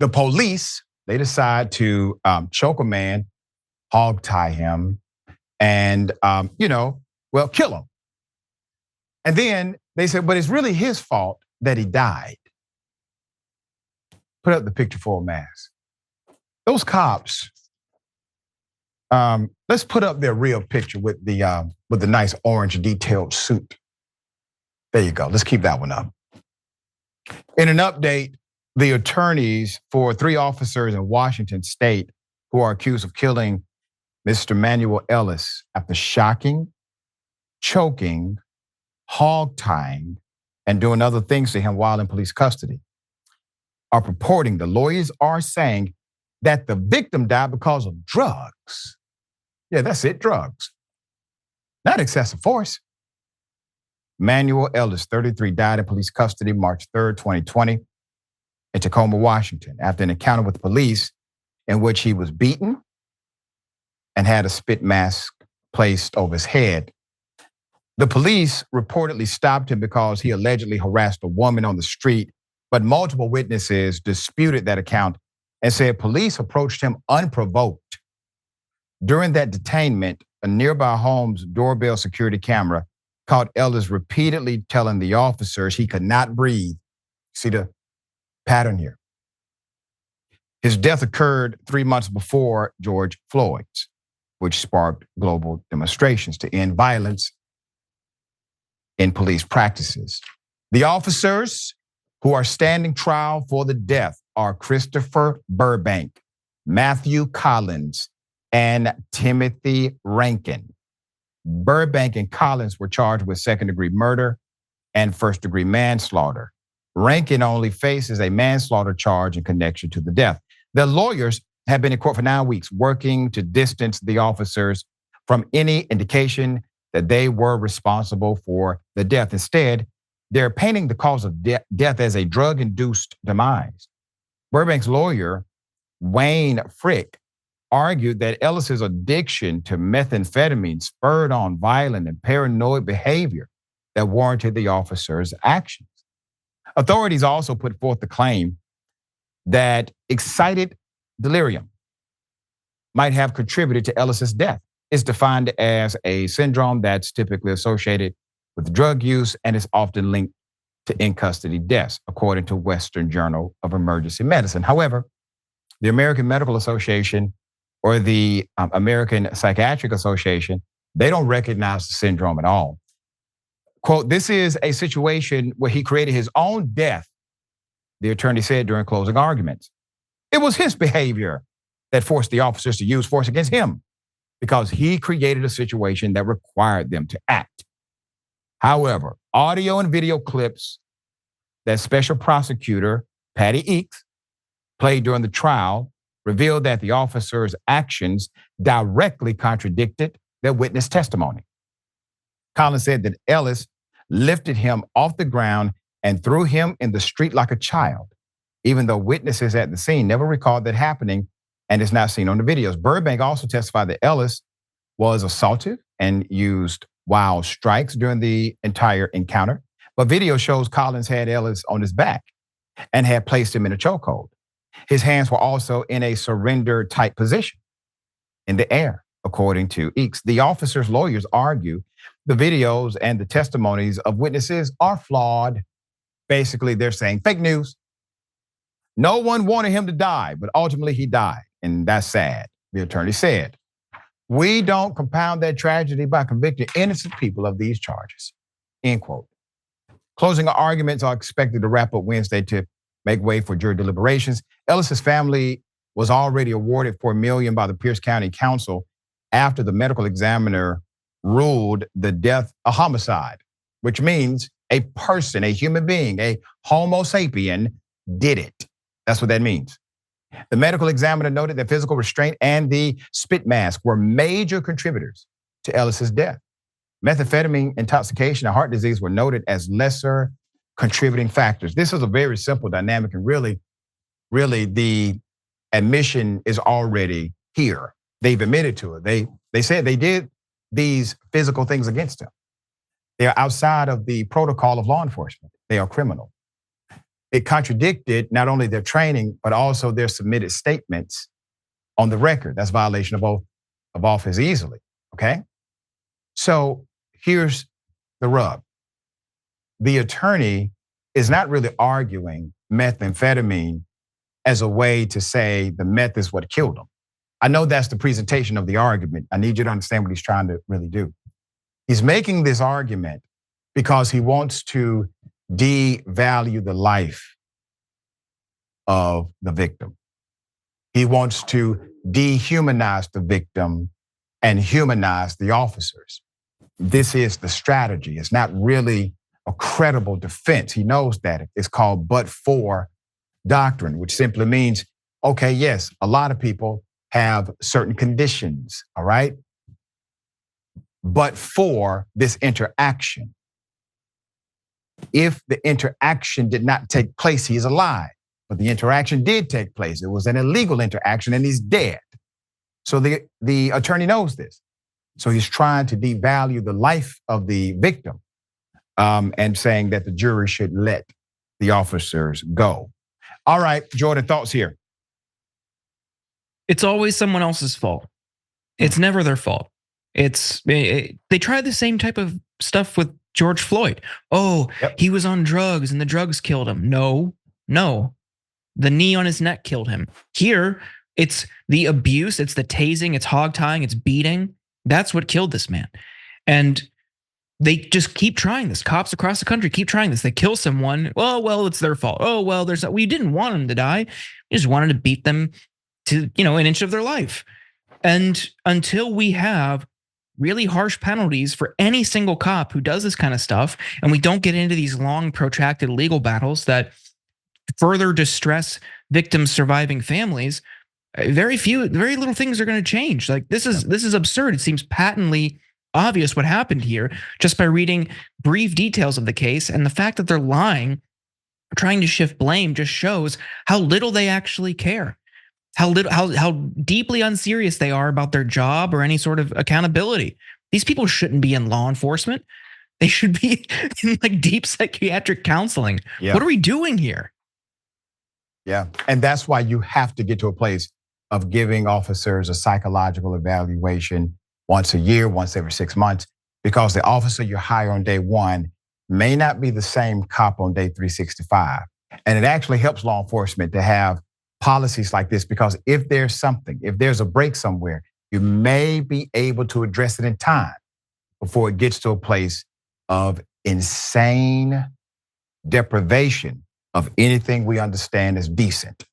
The police, they decide to choke a man, hog tie him, and, kill him. And then they said, but it's really his fault that he died. Put up the picture for a mask. Those cops, let's put up their real picture with the nice orange detailed suit. There you go. Let's keep that one up. In an update, the attorneys for 3 officers in Washington state who are accused of killing Mr. Manuel Ellis after shocking, choking, hog tying, and doing other things to him while in police custody are purporting, the lawyers are saying, that the victim died because of drugs. Yeah, that's it, drugs. Not excessive force. Manuel Ellis, 33, died in police custody March 3rd, 2020 in Tacoma, Washington, after an encounter with police in which he was beaten and had a spit mask placed over his head. The police reportedly stopped him because he allegedly harassed a woman on the street, but multiple witnesses disputed that account and said police approached him unprovoked. During that detainment, a nearby home's doorbell security camera caught Ellis repeatedly telling the officers he could not breathe. See the pattern here. His death occurred 3 months before George Floyd's, which sparked global demonstrations to end violence in police practices. The officers who are standing trial for the death are Christopher Burbank, Matthew Collins, and Timothy Rankin. Burbank and Collins were charged with second-degree murder and first-degree manslaughter. Rankin only faces a manslaughter charge in connection to the death. The lawyers have been in court for 9 weeks, working to distance the officers from any indication that they were responsible for the death. Instead, they're painting the cause of death as a drug-induced demise. Burbank's lawyer, Wayne Frick, argued that Ellis's addiction to methamphetamine spurred on violent and paranoid behavior that warranted the officers' actions. Authorities also put forth the claim that excited delirium might have contributed to Ellis's death. It's defined as a syndrome that's typically associated with drug use and is often linked to in-custody deaths, according to Western Journal of Emergency Medicine. However, the American Medical Association or the American Psychiatric Association, they don't recognize the syndrome at all. Quote, this is a situation where he created his own death, the attorney said during closing arguments. It was his behavior that forced the officers to use force against him because he created a situation that required them to act. However, audio and video clips that Special Prosecutor Patty Eakes played during the trial revealed that the officers' actions directly contradicted their witness testimony. Collins said that Ellis lifted him off the ground and threw him in the street like a child, even though witnesses at the scene never recalled that happening and is not seen on the videos. Burbank also testified that Ellis was assaultive and used wild strikes during the entire encounter, but video shows Collins had Ellis on his back and had placed him in a chokehold. His hands were also in a surrender-type position in the air, according to Eakes. The officers' lawyers argue the videos and the testimonies of witnesses are flawed. Basically, they're saying fake news. No one wanted him to die, but ultimately he died, and that's sad, the attorney said. We don't compound that tragedy by convicting innocent people of these charges, end quote. Closing arguments are expected to wrap up Wednesday to make way for jury deliberations. Ellis's family was already awarded $4 million by the Pierce County Council after the medical examiner ruled the death a homicide, which means a person, a human being, a Homo sapien did it. That's what that means. The medical examiner noted that physical restraint and the spit mask were major contributors to Ellis's death. Methamphetamine intoxication and heart disease were noted as lesser contributing factors. This is a very simple dynamic, and really the admission is already here. They've admitted to it. They said they did these physical things against him. They are outside of the protocol of law enforcement. They are criminal. it contradicted not only their training, but also their submitted statements on the record. That's violation of oath of office easily, okay? So here's the rub. The attorney is not really arguing methamphetamine as a way to say the meth is what killed him. I know that's the presentation of the argument. I need you to understand what he's trying to really do. He's making this argument because he wants to devalue the life of the victim. He wants to dehumanize the victim and humanize the officers. This is the strategy. It's not really a credible defense. He knows that. It's called but-for doctrine, which simply means, okay, yes, a lot of people have certain conditions, all right? But for this interaction, if the interaction did not take place, he is alive. But the interaction did take place. It was an illegal interaction and he's dead. So the attorney knows this. So he's trying to devalue the life of the victim and saying that the jury should let the officers go. All right, Jordan, thoughts here? It's always someone else's fault. It's never their fault. They tried the same type of stuff with George Floyd. Oh, yep. He was on drugs and the drugs killed him. No. The knee on his neck killed him. Here, it's the abuse, it's the tasing, it's hogtying, it's beating. That's what killed this man. And they just keep trying this. Cops across the country keep trying this. They kill someone. Oh, well, it's their fault. Oh, well, we didn't want them to die. We just wanted to beat them to, an inch of their life. And until we have really harsh penalties for any single cop who does this kind of stuff, and we don't get into these long, protracted legal battles that further distress victims' surviving families, very little things are going to change. Like this is absurd. It seems patently obvious what happened here just by reading brief details of the case, and the fact that they're lying, trying to shift blame, just shows how little they actually care. How deeply unserious they are about their job or any sort of accountability. These people shouldn't be in law enforcement. They should be in like deep psychiatric counseling. Yeah. What are we doing here? Yeah, and that's why you have to get to a place of giving officers a psychological evaluation once a year, once every 6 months, because the officer you hire on day one may not be the same cop on day 365. And it actually helps law enforcement to have policies like this, because if there's a break somewhere, you may be able to address it in time before it gets to a place of insane deprivation of anything we understand as decent.